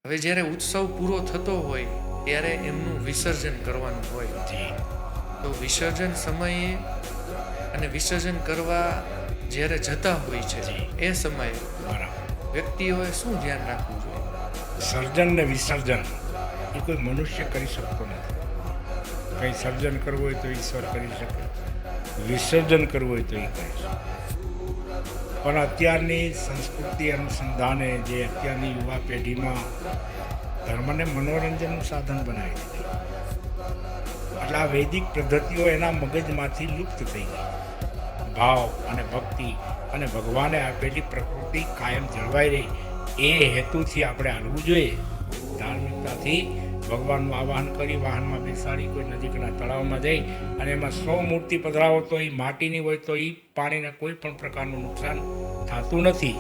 હવે જ્યારે ઉત્સવ પૂરો થતો હોય ત્યારે એમનું વિસર્જન કરવાનું હોય. તો વિસર્જન સમયે અને વિસર્જન કરવા જ્યારે જતા હોય છે એ સમયે વ્યક્તિઓએ શું ધ્યાન રાખવું જોઈએ? સર્જન ને વિસર્જન એ કોઈ મનુષ્ય કરી શકતો નથી. કંઈ સર્જન કરવું હોય તો ઈશ્વર કરી શકે, વિસર્જન કરવું હોય તો એ કરી શકે. પણ અત્યારની સંસ્કૃતિ અનુસંધાને જે અત્યારની યુવા પેઢીમાં ધર્મને મનોરંજનનું સાધન બનાવી દીધું, એટલે આ વૈદિક પદ્ધતિઓ એના મગજમાંથી લુપ્ત થઈ ગઈ. ભાવ અને ભક્તિ અને ભગવાને આપેલી પ્રકૃતિ કાયમ જળવાઈ રહી એ હેતુથી આપણે હાલવું જોઈએ. ધાર્મિકતાથી ભગવાનનું આવાહન કરી વાહનમાં બેસાડી કોઈ નજીકના તળાવમાં જઈ અને એમાં 100 મૂર્તિ પધરાવો તો એ માટીની હોય તો એ પાણીને કોઈ પણ પ્રકારનું નુકસાન થતું નથી.